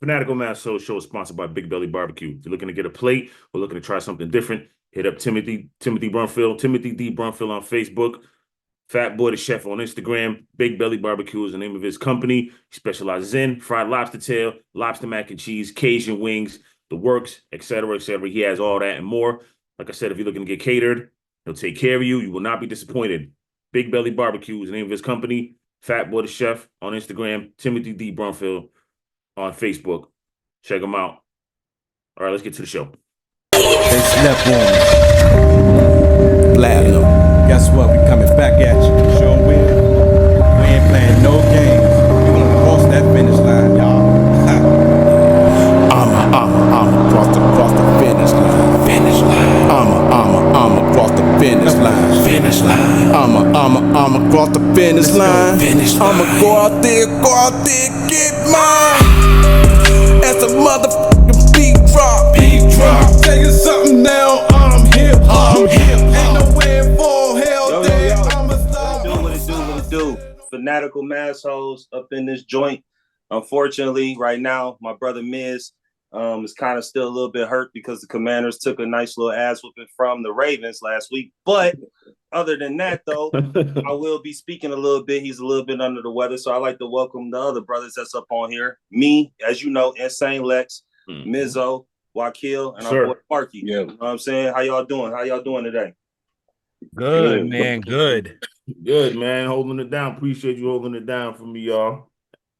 Fanatical Massholes Show is sponsored by Big Belly Barbecue. If you're looking to get a plate or looking to try something different, hit up Timothy Brunfield, Timothy D. Brunfield on Facebook, Fat Boy the Chef on Instagram. Big Belly Barbecue is the name of his company. He specializes in fried lobster tail, lobster mac and cheese, Cajun wings, the works, etc., etc. He has all that and more. Like I said, if you're looking to get catered, he'll take care of you. You will not be disappointed. Big Belly Barbecue is the name of his company. Fat Boy the Chef on Instagram. Timothy D. Brunfield on Facebook. Check them out. All right, let's get to the show. They slept on me. Platinum. Guess what? We coming back at you. Sure will. We ain't playing no games. We gonna cross that finish line, y'all. I'm across the finish line. Finish line. I'm across the finish line. Finish line. I'm across the finish line. I'ma go out there, get mine. As a motherfucking beat drop. Tell you something now, I'm hip. Ain't nowhere for hell there. I'ma stop. What it do? Fanatical Massholes up in this joint. Unfortunately, right now, my brother Miz is kind of still a little bit hurt because the Commanders took a nice little ass whooping from the Ravens last week. But other than that, though, I will be speaking a little bit. He's a little bit under the weather, so I like to welcome the other brothers that's up on here. Me, as you know, Insane Lex, Mizzo, Wakil, and our boy Marky. Yeah. You know what I'm saying? How y'all doing? How y'all doing today? Good, man. Good. Good, man. Holding it down. Appreciate you holding it down for me, y'all.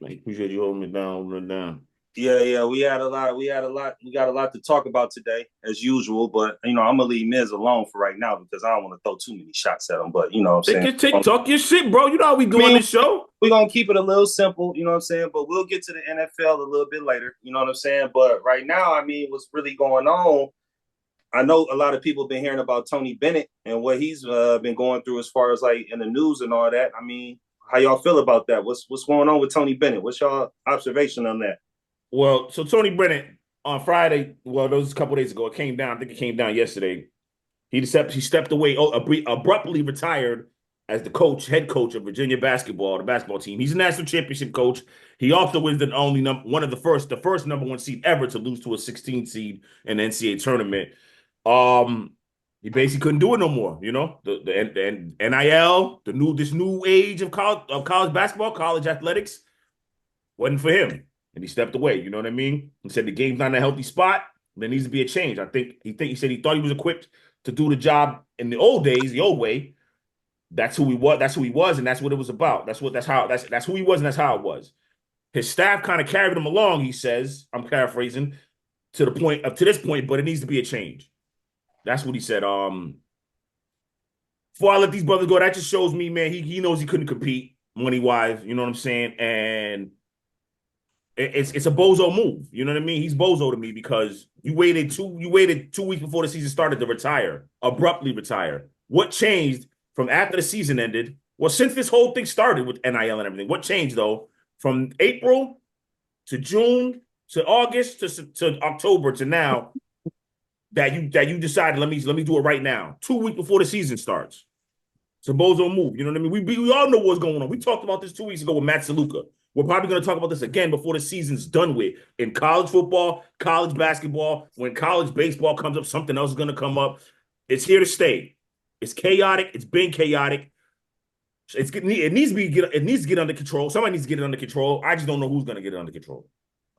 Appreciate you holding it down. Yeah. We got a lot to talk about today, as usual. But I'm gonna leave Miz alone for right now because I don't want to throw too many shots at him. But you know what I'm saying? Talk your shit, bro. You know how we do on this show. We're gonna keep it a little simple, you know what I'm saying? But we'll get to the NFL a little bit later, you know what I'm saying? But right now, what's really going on? I know a lot of people have been hearing about Tony Bennett and what he's been going through as far as like in the news and all that. How y'all feel about that? What's going on with Tony Bennett? What's y'all observation on that? Well, so Tony Bennett on Friday, that was a couple of days ago. It came down. I think it came down yesterday. He stepped away, abruptly retired as the head coach of Virginia basketball, the basketball team. He's a national championship coach. He also was the only the first number one seed ever to lose to a 16 seed in the NCAA tournament. He basically couldn't do it no more. You know, the NIL, this new age of college basketball, college athletics, wasn't for him. And he stepped away. You know what I mean? He said the game's not in a healthy spot. There needs to be a change. He said he thought he was equipped to do the job in the old days, the old way. That's who he was. That's who he was, and that's what it was about. That's who he was, and that's how it was. His staff kind of carried him along. He says, I'm paraphrasing, to this point, but it needs to be a change. That's what he said. Before I let these brothers go, that just shows me, man, he knows he couldn't compete money-wise. You know what I'm saying? And it's a bozo move. You know what I mean? He's bozo to me because you waited 2 weeks before the season started to abruptly retire. What changed from after the season ended? Well, since this whole thing started with NIL and everything, what changed though? From April to June to August to October to now that you decided let me do it right now. 2 weeks before the season starts. It's a bozo move. You know what I mean? We all know what's going on. We talked about this 2 weeks ago with Matt Saluka. We're probably going to talk about this again before the season's done with. In college football, college basketball, when college baseball comes up, something else is going to come up. It's here to stay. It's chaotic. It's been chaotic. It needs to get under control. Somebody needs to get it under control. I just don't know who's going to get it under control.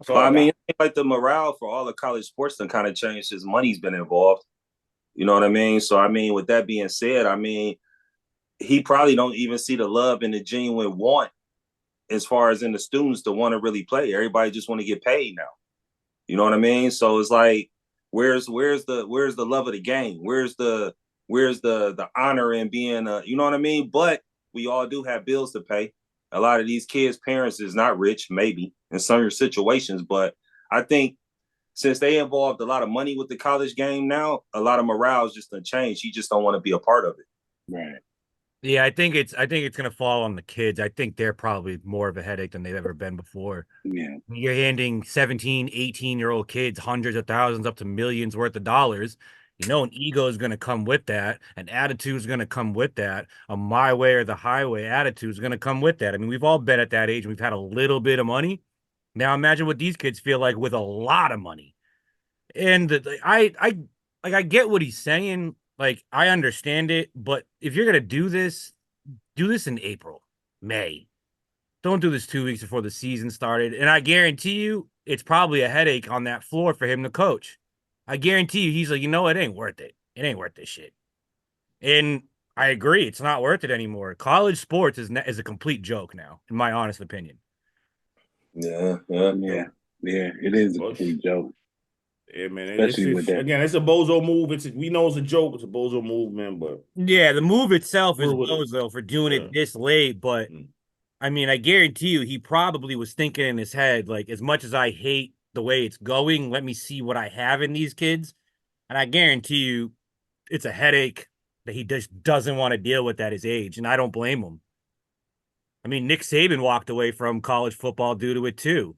So like the morale for all the college sports done kind of changed. His money's been involved. You know what I mean? So with that being said, he probably don't even see the love and the genuine want as far as in the students to want to really play. Everybody just want to get paid now. You know what I mean? So it's like, where's the love of the game? Where's the honor in being you know what I mean? But we all do have bills to pay. A lot of these kids' parents is not rich, maybe in some situations, but I think since they involved a lot of money with the college game now, a lot of morale's just done changed. He just don't want to be a part of it. Right. Yeah, I think it's gonna fall on the kids. I think they're probably more of a headache than they've ever been before. Yeah. You're handing 17, 18-year-old kids hundreds of thousands up to millions worth of dollars. An ego is going to come with that. An attitude is going to come with that. A my way or the highway attitude is going to come with that. We've all been at that age. We've had a little bit of money. Now imagine what these kids feel like with a lot of money. And I get what he's saying. Like, I understand it, but if you're gonna do this in April, May. Don't do this 2 weeks before the season started. And I guarantee you, it's probably a headache on that floor for him to coach. I guarantee you, he's like, you know, it ain't worth it. It ain't worth this shit. And I agree, it's not worth it anymore. College sports is a complete joke now, in my honest opinion. Yeah. It is a complete joke. Yeah, man. Especially with that. Again, it's a bozo move. We know it's a joke. It's a bozo move, man. But yeah, the move itself is We're- bozo for doing it this late. But I mean, I guarantee you, he probably was thinking in his head, like, as much as I hate the way it's going, let me see what I have in these kids. And I guarantee you, it's a headache that he just doesn't want to deal with at his age. And I don't blame him. I mean, Nick Saban walked away from college football due to it too.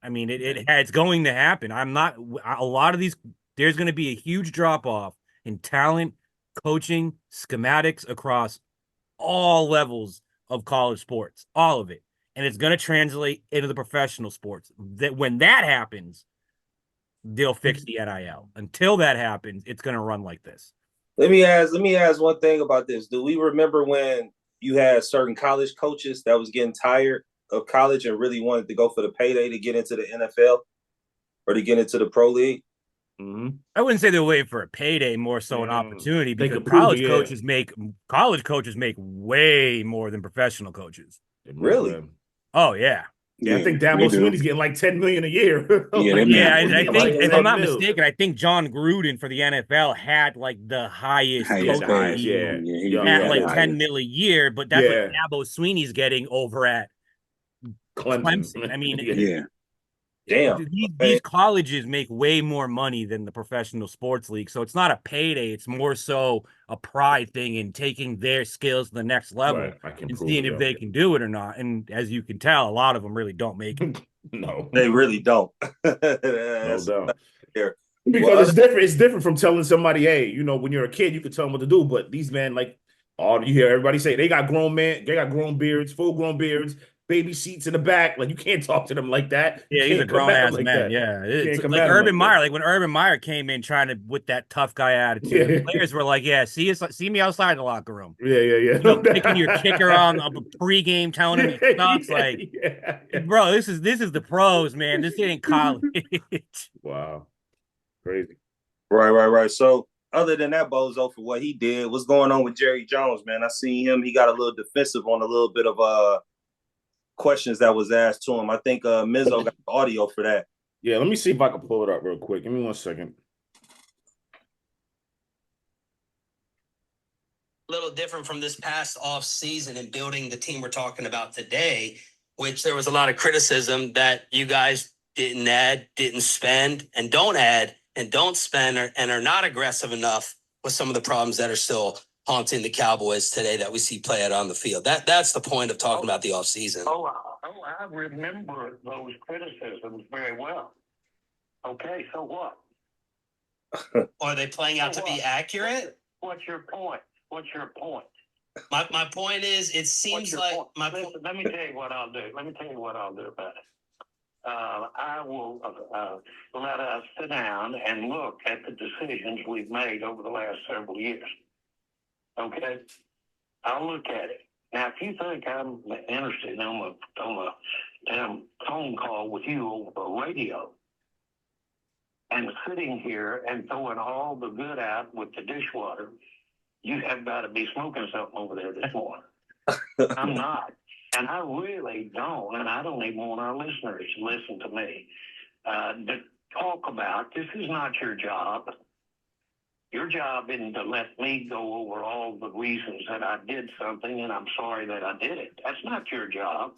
I mean, it's going to happen. A lot of these, there's going to be a huge drop off in talent, coaching, schematics across all levels of college sports, all of it. And it's going to translate into the professional sports. That when that happens, they'll fix the NIL. Until that happens, it's going to run like this. Let me ask one thing about this. Do we remember when you had certain college coaches that was getting tired of college and really wanted to go for the payday to get into the NFL or to get into the pro league? Mm-hmm. I wouldn't say they're waiting for a payday, more so an opportunity, because college coaches make way more than professional coaches. Really? Oh yeah. Yeah, I think Dabo Swinney's getting like $10 million a year. I think, if I'm not mistaken, I think John Gruden for the NFL had like the highest like $10 million a year, but that's what Dabo Swinney's getting over at Clemson. I mean, damn. These colleges make way more money than the professional sports league. So it's not a payday. It's more so a pride thing in taking their skills to the next level and seeing if they can do it or not. And as you can tell, a lot of them really don't make it. No, they really don't. No doubt. Because it's different. It's different from telling somebody, hey, you know, when you're a kid, you can tell them what to do. But these men, like, you hear everybody say they got grown beards, full grown beards, baby seats in the back. Like, you can't talk to them like that. Yeah, he's a grown ass man. Yeah, it's like Urban Meyer. Like when Urban Meyer came in trying to with that tough guy attitude, the players were like, "Yeah, see me outside the locker room." Yeah. You know, kicking your kicker on a pregame, telling him he sucks. Like, bro, this is the pros, man. This ain't college. Wow, crazy. Right. So, other than that, bozo, for what he did, what's going on with Jerry Jones, man? I seen him. He got a little defensive on a little bit of questions that was asked to him. I think Mizzo got the audio for that. Yeah, let me see if I can pull it up real quick. Give me 1 second. A little different from this past off season and building the team we're talking about today, which there was a lot of criticism that you guys didn't add, didn't spend, and don't add and don't spend, and are not aggressive enough with some of the problems that are still haunting the Cowboys today that we see play out on the field. That's the point of talking about the offseason. I remember those criticisms very well. Okay, so what? Are they playing out to be accurate? What's your point? My point is, it seems like Let me tell you what I'll do. About it. I will let us sit down and look at the decisions we've made over the last several years. Okay? I'll look at it. Now, if you think I'm interested on a damn phone call with you over the radio and sitting here and throwing all the good out with the dishwater, you have got to be smoking something over there this morning. I'm not. And I really don't, and I don't even want our listeners to listen to me, to talk about, this is not your job. Your job isn't to let me go over all the reasons that I did something and I'm sorry that I did it. That's not your job.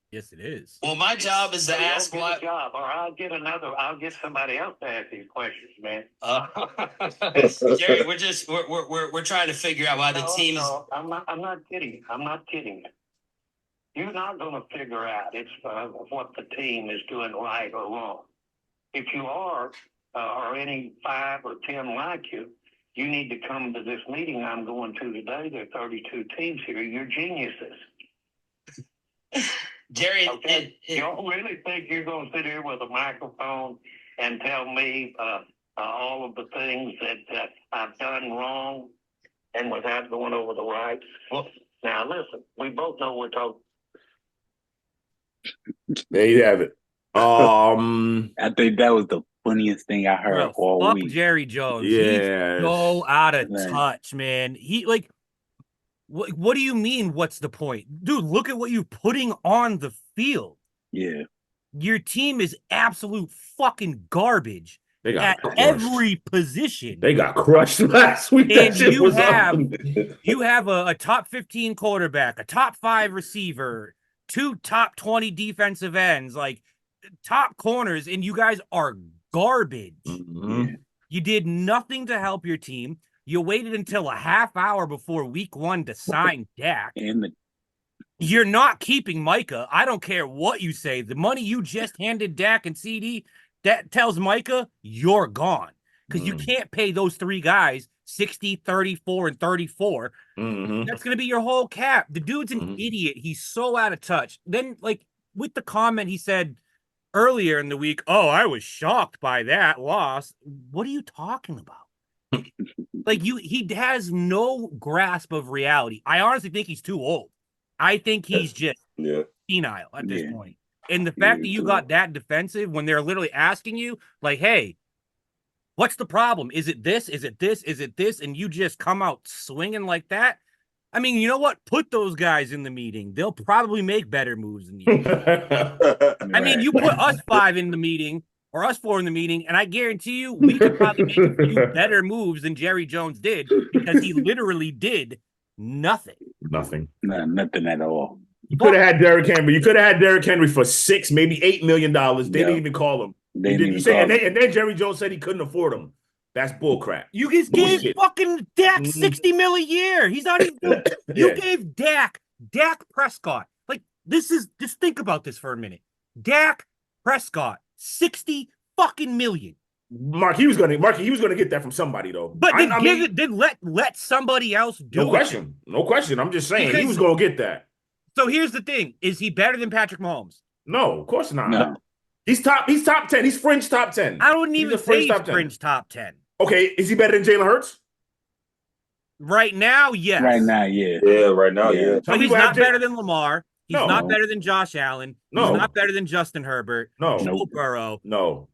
Yes, it is. Well, my job is to ask why. Job, or I'll get somebody else to ask these questions, man. Jerry, we're trying to figure out why the team is. No, I'm not kidding. I'm not kidding. You're not going to figure out what the team is doing right or wrong. If you are, or any 5 or 10 like you, you need to come to this meeting I'm going to today. There are 32 teams here. You're geniuses. Jerry, Okay? You don't really think you're going to sit here with a microphone and tell me all of the things that I've done wrong and without going over the right? Well, now listen, we both know we're talking. There you have it. I think that was the funniest thing I heard all fuck week. Jerry Jones. Yes. He's so out of Man. touch, man. He like, what do you mean? What's the point, dude? Look at what you're putting on the field. Yeah. Your team is absolute fucking garbage They got at crushed. every position. They got crushed last week. That And shit you was have ugly. you have a top 15 quarterback, a top 5 receiver, 2 top 20 defensive ends, like top corners, and you guys are garbage. Mhm. You did nothing to help your team. You waited until a half hour before week 1 to sign Dak. And You're not keeping Micah. I don't care what you say. The money you just handed Dak and CD, that tells Micah you're gone. Because you can't pay those 3 guys 60, 34, and 34. That's going to be your whole cap. The dude's an idiot. He's so out of touch. Then, like, with the comment he said earlier in the week, oh, I was shocked by that loss. What are you talking about? Like, he has no grasp of reality. I honestly think he's too old. I think he's just senile at this point. And the fact that you got that defensive when they're literally asking you, like, hey, what's the problem? Is it this? Is it this? Is it this? And you just come out swinging like that. I mean, you know what? Put those guys in the meeting. They'll probably make better moves than you. I mean, you put us 5 in the meeting or us 4 in the meeting, and I guarantee you we could probably make a few better moves than Jerry Jones did because he literally did nothing. Nothing. No, nothing at all. You could have had Derrick Henry. You could have had Derrick Henry for $6, maybe $8 million. They didn't even call him. And then Jerry Jones said he couldn't afford him. That's bullcrap. You just gave fucking Dak $60 million a year. He's not even. You gave Dak Prescott. Like, this is, just think about this for a minute. Dak Prescott, $60 fucking million. Mark, he was gonna get that from somebody though. But then let somebody else do it. No question. I'm just saying because, he was gonna get that. So here's the thing: is he better than Patrick Mahomes? No, of course not. No. He's top 10. He's fringe top 10. I wouldn't even say he's fringe top 10. Okay, is he better than Jalen Hurts? Right now, yes. Right now, yeah. Yeah, right now, yeah. But he's not better than Lamar. He's not better than Josh Allen. He's not better than Justin Herbert. No. Joe Burrow. No.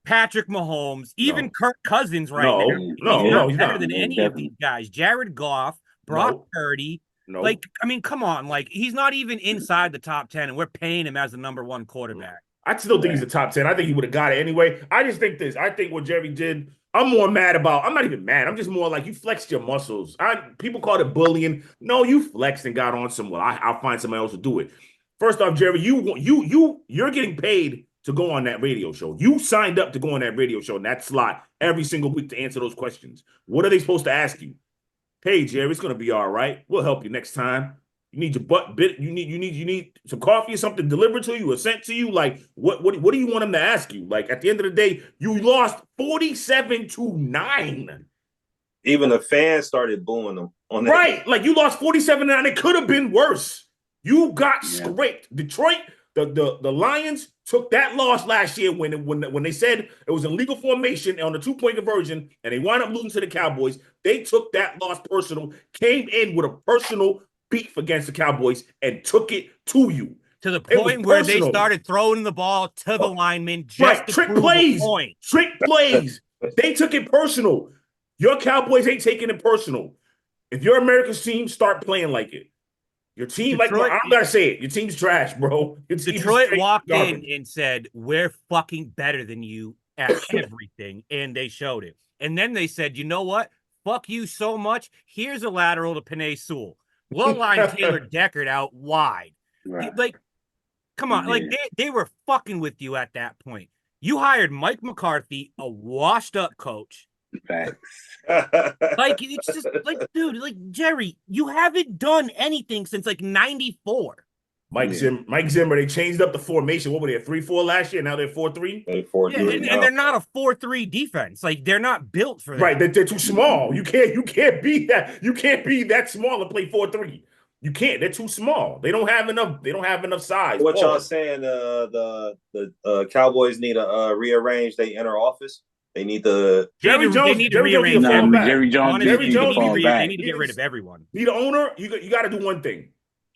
Patrick Mahomes. Even Kirk Cousins right now. He's not better than any of these guys. Jared Goff, Brock Purdy. No. Like, I mean, come on. Like, he's not even inside the top 10, and we're paying him as the number 1 quarterback. I still think he's a top 10. I think he would have got it anyway. I just think this. I think what Jerry did, I'm more mad about. I'm not even mad. I'm just more like you flexed your muscles. People call it bullying. No, you flexed and got on some. Well, I'll find somebody else to do it. First off, Jerry, you're getting paid to go on that radio show. You signed up to go on that radio show in that slot every single week to answer those questions. What are they supposed to ask you? Hey, Jerry, it's gonna be all right. We'll help you next time. You need your butt bit. You need some coffee or something delivered to you or sent to you. Like, what do you want them to ask you? Like, at the end of the day, you lost 47-9. Even the fans started booing them on that. Right. Like, you lost 47-9. It could have been worse. You got scraped. Detroit, the Lions took that loss last year when they said it was a legal formation on the 2-point conversion and they wound up losing to the Cowboys. They took that loss personal, came in with a personal beef against the Cowboys and took it to you. To the point where they started throwing the ball to the linemen just to trick prove plays. a point. Trick plays. They took it personal. Your Cowboys ain't taking it personal. If your America's team, start playing like it. Your team, Detroit, I'm gonna say it. Your team's trash, bro. Detroit walked in and said, "We're fucking better than you at everything," and they showed it. And then they said, "You know what? Fuck you so much. Here's a lateral to Penei Sewell. We'll line Taylor Deckard out wide." Right. Like, come on. Like, they were fucking with you at that point. You hired Mike McCarthy, a washed-up coach. Facts. Like, it's just, like, dude, like, Jerry, you haven't done anything since, like, 94. Mike Zimmer, they changed up the formation. What were they, a 3-4 last year? Now they're 4-3? And they're not a 4-3 defense. Like, they're not built for that. Right, they're too small. You can't be that. You can't be that small and play 4-3. You can't. They're too small. They don't have enough. They don't have enough size. What y'all Pause. saying? The Cowboys need to rearrange their inner office. They need to. Jerry Jones. They need to Jerry Jones need rearrange to fall No, back. Jerry Jones Honestly, just Jerry need to Jones fall back. They need to get rid of everyone. Be the owner. You got to do one thing.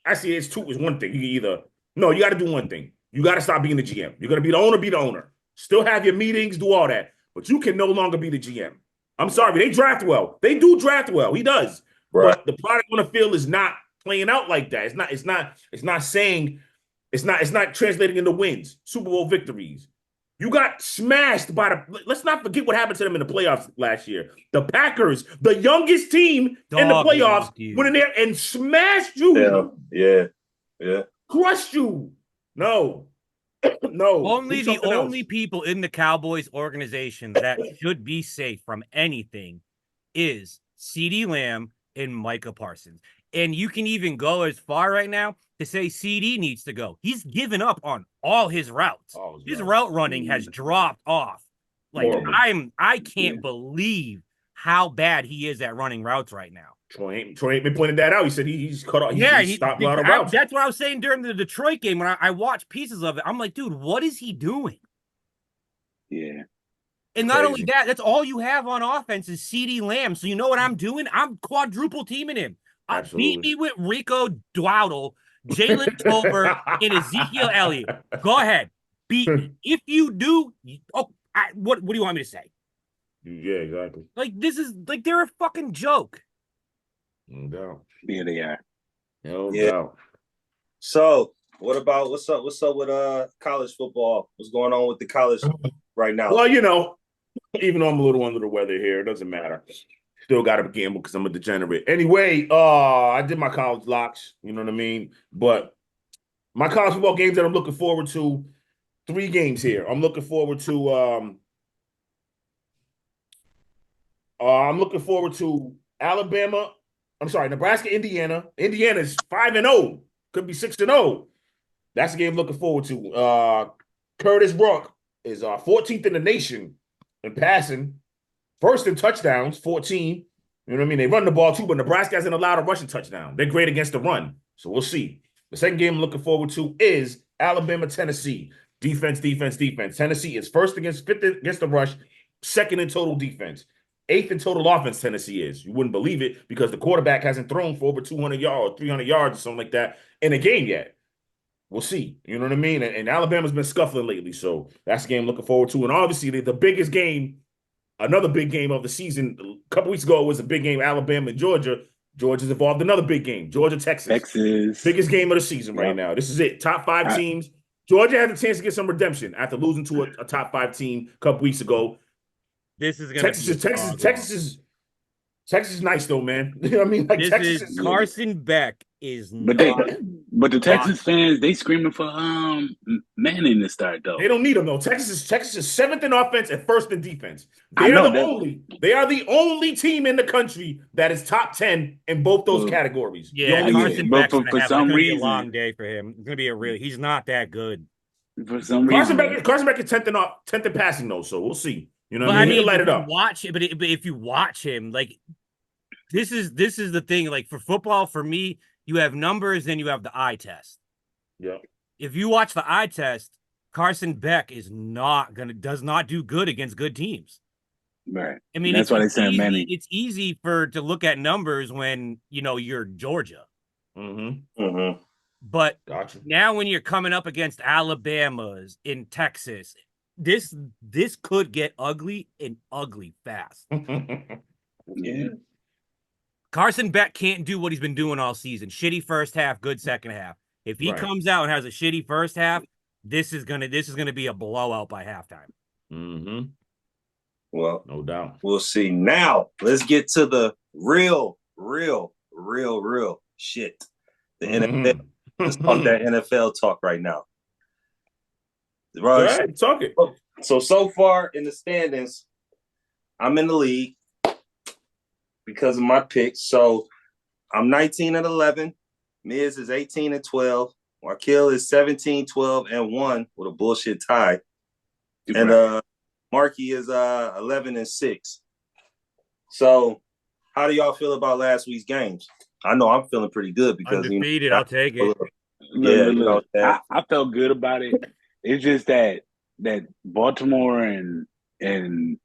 Actually, it's two. It's one thing. You got to do one thing. You got to stop being the GM. You're gonna be the owner. Be the owner. Still have your meetings. Do all that. But you can no longer be the GM. I'm sorry. They draft well. They do draft well. He does. Right. But the product on the field is not playing out like that. It's not translating into wins, Super Bowl victories. You got smashed by let's not forget what happened to them in the playoffs last year. The Packers, the youngest team in the playoffs, went in there and smashed you. Yeah. Crushed you. No. Only the only people in the Cowboys organization that should be safe from anything is CeeDee Lamb and Micah Parsons. And you can even go as far right now to say CeeDee needs to go. He's given up on all his routes. His route running has dropped off. Like I can't believe how bad he is at running routes right now. Troy Aikman pointed that out. He said he's cut off. He stopped a lot of routes. That's what I was saying during the Detroit game when I watched pieces of it. I'm like, dude, what is he doing? Yeah. And not only that, that's all you have on offense is CeeDee Lamb. So you know what I'm doing? I'm quadruple teaming him. Beat me with Rico Dowdle, Jalen Tolbert, and Ezekiel Elliott. Go ahead. Beat me. If you do, what do you want me to say? Yeah, exactly. Like, this is like they're a fucking joke. No doubt. Yeah, they are. No doubt. So, what's up with college football? What's going on with the college right now? Well, even though I'm a little under the weather here, it doesn't matter. Still got to gamble because I'm a degenerate. Anyway, I did my college locks. You know what I mean? But my college football games that I'm looking forward to, 3 games here. I'm looking forward to Alabama. I'm sorry, Nebraska, Indiana. Indiana's 5-0. Could be 6-0. That's the game I'm looking forward to. Curtis Rourke is 14th in the nation in passing. First in touchdowns, 14. You know what I mean? They run the ball too, but Nebraska hasn't allowed a rushing touchdown. They're great against the run. So we'll see. The second game I'm looking forward to is Alabama, Tennessee. Defense. Tennessee is fifth against the rush, second in total defense. 8th in total offense, Tennessee is. You wouldn't believe it because the quarterback hasn't thrown for over 200 yards, 300 yards or something like that in a game yet. We'll see. You know what I mean? And Alabama's been scuffling lately, so that's the game I'm looking forward to. And obviously, the biggest game, another big game of the season, a couple weeks ago was a big game, Alabama and Georgia. Georgia's involved in another big game, Georgia, Texas. Biggest game of the season right now. This is it. Top 5 teams. Georgia has a chance to get some redemption after losing to a top 5 team a couple weeks ago. This is going to Texas is nice though, man. You know what I mean? Like Texas is Carson Beck is but the Texas fans, they screaming for Manning to start though. They don't need him though. Texas is 7th in offense and 1st in defense. They are the only team in the country that is top 10 in both those categories. Yeah, Carson Beck's going to have a long day for him. It's going to be he's not that good. For some reason. Carson Beck is 10th in passing though, so we'll see. You know what I mean? He'll light it up. But if you watch him, like this is the thing. Like for football, for me, you have numbers, then you have the eye test. Yeah. If you watch the eye test, Carson Beck does not do good against good teams. Right. I mean, that's why they say Manning. It's easy to look at numbers when you're Georgia. Mm-hmm. Mm-hmm. But now when you're coming up against Alabama's in Texas, this could get ugly and ugly fast. Yeah. Carson Beck can't do what he's been doing all season. Shitty first half, good second half. If he comes out and has a shitty first half, this is gonna be a blowout by halftime. Mm-hmm. Well, no doubt. We'll see. Now let's get to the real shit. The NFL. Let's talk that NFL talk right now. Right, talk it. So far in the standings, I'm in the lead because of my picks. So I'm 19-11. Miz is 18-12. Wakil is 17-12-1 with a bullshit tie. And Marky is 11-6. So how do y'all feel about last week's games? I know I'm feeling pretty good because undefeated. I'll take it. Look. I felt good about it. It's just that Baltimore and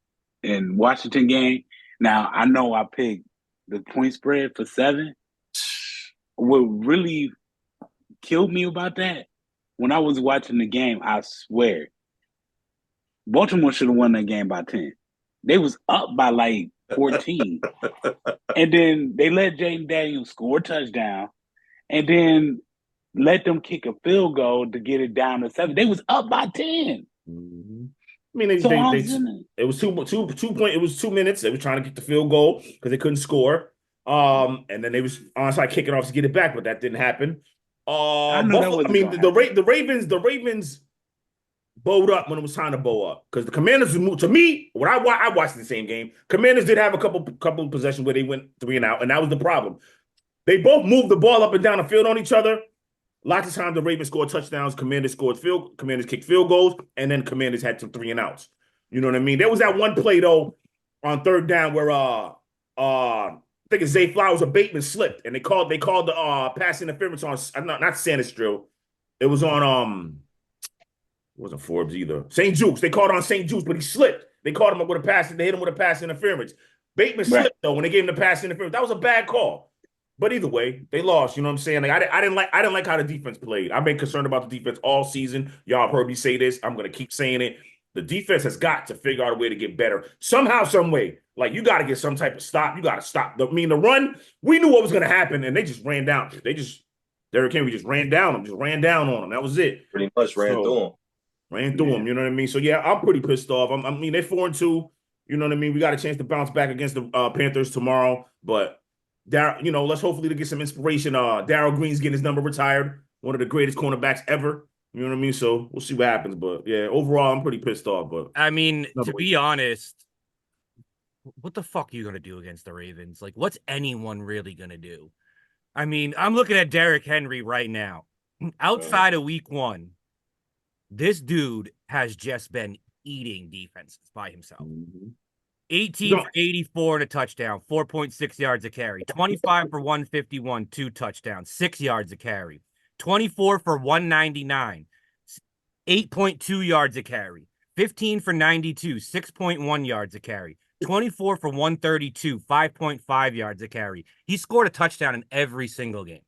Washington game. Now I know I picked the point spread for 7. What really killed me about that, when I was watching the game, I swear, Baltimore should have won that game by 10. They was up by like 14. And then they let Jaden Daniels score a touchdown and then let them kick a field goal to get it down to 7. They was up by 10. Mm-hmm. I mean, it was 2 minutes. They were trying to get the field goal because they couldn't score. And then they was onside kicking off to get it back, but that didn't happen. The Ravens bowed up when it was time to bow up because the Commanders moved. To me, when I watched the same game, Commanders did have a couple of possessions where they went 3 and out, and that was the problem. They both moved the ball up and down the field on each other. Lots of times the Ravens scored touchdowns, Commanders kicked field goals, and then Commanders had some 3 and outs. You know what I mean? There was that one play though on 3rd down where I think it's Zay Flowers or Bateman slipped, and they called the pass interference on not Sanders drill. It was on it wasn't Forbes either. St. Juke's. They called on St. Juke's, but he slipped. They called him up with a pass, and they hit him with a pass interference. Bateman slipped though when they gave him the pass interference. That was a bad call. But either way, they lost. You know what I'm saying? Like I didn't like how the defense played. I've been concerned about the defense all season. Y'all have heard me say this. I'm gonna keep saying it. The defense has got to figure out a way to get better somehow, some way. Like you got to get some type of stop. You got to stop. The run. We knew what was gonna happen, and they just ran down. Derrick Henry just ran down them. Just ran down on them. That was it. Pretty much ran through them. Ran through them. You know what I mean? So yeah, I'm pretty pissed off. I mean, they're 4-2. You know what I mean? We got a chance to bounce back against the Panthers tomorrow, but. Let's hopefully to get some inspiration. Darryl Green's getting his number retired, one of the greatest cornerbacks ever. You know what I mean? So we'll see what happens. But yeah, overall, I'm pretty pissed off. But I mean, to be honest, what the fuck are you gonna do against the Ravens? Like, what's anyone really gonna do? I mean, I'm looking at Derrick Henry right now. Outside of week 1, this dude has just been eating defenses by himself. Mm-hmm. 18 for 84 and a touchdown, 4.6 yards a carry. 25 for 151, 2 touchdowns, 6 yards a carry. 24 for 199, 8.2 yards a carry. 15 for 92, 6.1 yards a carry. 24 for 132, 5.5 yards a carry. He scored a touchdown in every single game.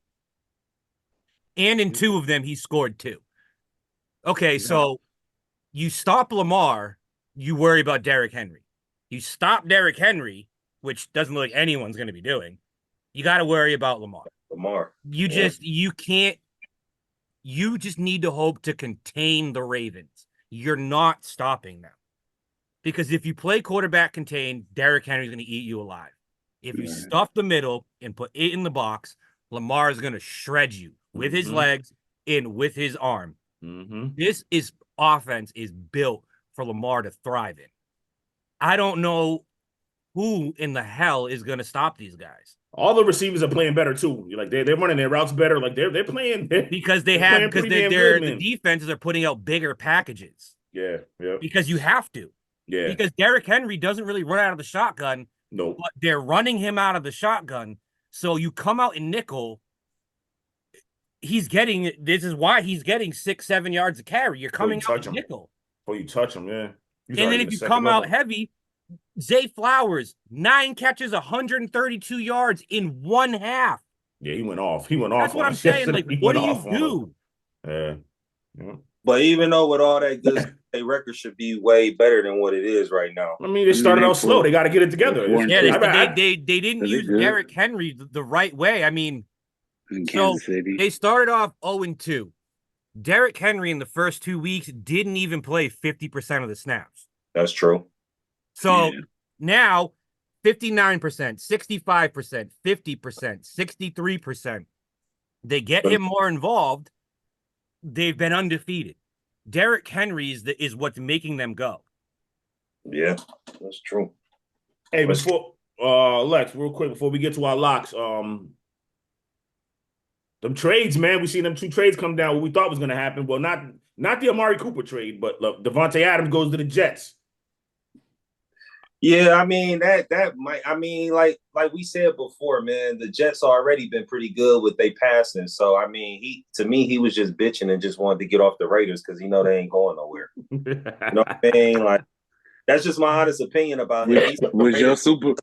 And in 2 of them, he scored 2. Okay, so you stop Lamar, you worry about Derrick Henry. You stop Derrick Henry, which doesn't look like anyone's going to be doing. You got to worry about Lamar. You just need to hope to contain the Ravens. You're not stopping them. Because if you play quarterback contained, Derrick Henry's going to eat you alive. If you stuff the middle and put it in the box, Lamar is going to shred you with his legs and with his arm. Mm-hmm. This offense is built for Lamar to thrive in. I don't know who in the hell is going to stop these guys. All the receivers are playing better too. Like they're running their routes better. Like they're playing because the defenses are putting out bigger packages. Yeah. Because you have to. Yeah. Because Derrick Henry doesn't really run out of the shotgun. No. But they're running him out of the shotgun. So you come out in nickel. This is why he's getting 6-7 yards of carry. You're coming out in nickel. Oh, you touch him, yeah. And then if you come out heavy, Zay Flowers, 9 catches, 132 yards in 1 half. Yeah, he went off. That's what I'm saying. Like, what do you do? Yeah. But even though with all that good, their record should be way better than what it is right now. I mean, they started out slow. They got to get it together. Yeah, they didn't use Derrick Henry the right way. I mean, they started off 0-2. Derrick Henry in the first 2 weeks didn't even play 50% of the snaps. That's true. So now 59%, 65%, 50%, 63%. They get him more involved. They've been undefeated. Derrick Henry is what's making them go. Yeah, that's true. Hey, before Lex, real quick, before we get to our locks, them trades, man. We seen them 2 trades come down. What we thought was going to happen. Well, not the Amari Cooper trade, but look, Devontae Adams goes to the Jets. Yeah, I mean that might. I mean, like we said before, man, the Jets already been pretty good with they passing. So I mean, he was just bitching and just wanted to get off the Raiders because he know they ain't going nowhere. You know what I mean? Like that's just my honest opinion about him. He's Was your Super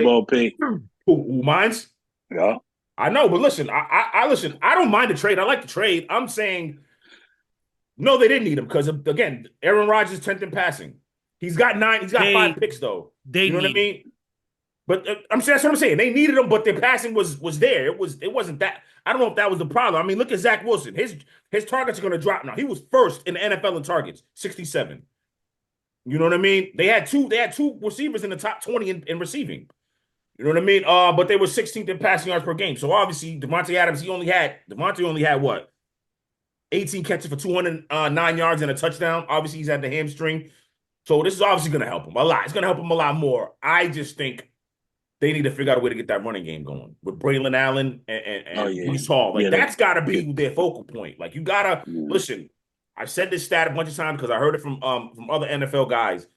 Bowl pick? Who mine's? Yeah. I know, but listen, I listen. I don't mind the trade. I like the trade. I'm saying no, they didn't need him because again, Aaron Rodgers 10th in passing. He's got 5 picks though. You know what I mean? But that's what I'm saying. They needed him, but their passing was there. It wasn't that. I don't know if that was the problem. I mean, look at Zach Wilson. His targets are going to drop now. He was first in the NFL in targets, 67. You know what I mean? They had two receivers in the top 20 in receiving. You know what I mean? But they were 16th in passing yards per game. So obviously, Devontae Adams, Devontae only had what? 18 catches for 209 yards and a touchdown. Obviously, he's had the hamstring. So this is obviously going to help him a lot. It's going to help him a lot more. I just think they need to figure out a way to get that running game going with Braylon Allen and Breece Hall. Like that's got to be their focal point. Like you got to listen. I've said this stat a bunch of times because I heard it from other NFL guys.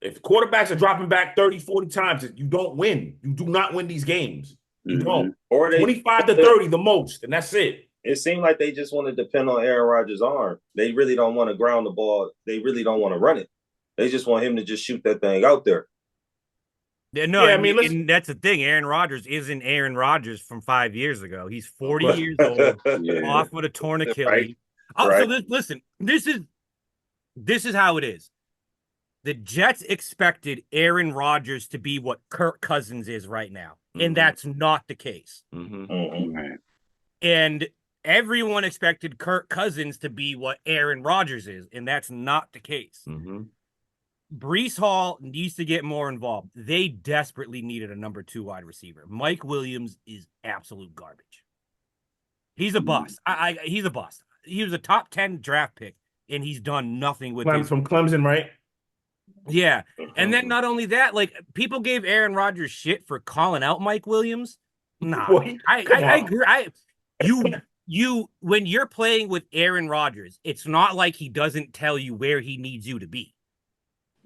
If quarterbacks are dropping back 30, 40 times, you don't win. You do not win these games. You don't. Or 25 to 30 the most, and that's it. It seemed like they just want to depend on Aaron Rodgers' arm. They really don't want to ground the ball. They really don't want to run it. They just want him to just shoot that thing out there. Yeah, no, I mean, and that's the thing. Aaron Rodgers isn't Aaron Rodgers from 5 years ago. He's 40 years old, off with a torn Achilles. Right. So listen, this is how it is. The Jets expected Aaron Rodgers to be what Kirk Cousins is right now, and that's not the case. And everyone expected Kirk Cousins to be what Aaron Rodgers is, and that's not the case. Breece Hall needs to get more involved. They desperately needed a number 2 wide receiver. Mike Williams is absolute garbage. He's a bust. He's a bust. He was a top 10 draft pick, and he's done nothing with his... From Clemson, right? Yeah. And then not only that, like, people gave Aaron Rodgers shit for calling out Mike Williams. Nah. Boy, I agree. When you're playing with Aaron Rodgers, it's not like he doesn't tell you where he needs you to be.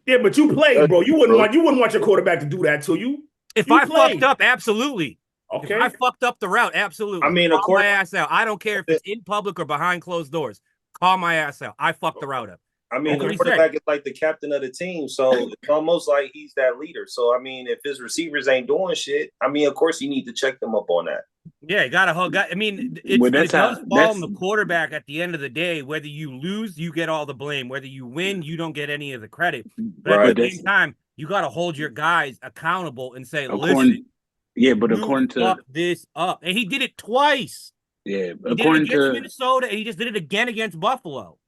Yeah, but you played, bro. You wouldn't want your quarterback to do that to you. If I fucked up, absolutely. Okay. If I fucked up the route, absolutely. I mean, call my ass out. I don't care if it's in public or behind closed doors. Call my ass out. I fucked the route up. I mean, the quarterback is like the captain of the team, so it's almost like he's that leader. So, I mean, if his receivers ain't doing shit, I mean, of course, you need to check them up on that. Yeah, you got to hug. I mean, it does fall on the quarterback at the end of the day. Whether you lose, you get all the blame. Whether you win, you don't get any of the credit. But at the same time, you got to hold your guys accountable and say, listen. Yeah, but according to... fuck this up. And he did it twice. Yeah, according to Minnesota, and he just did it again against Buffalo.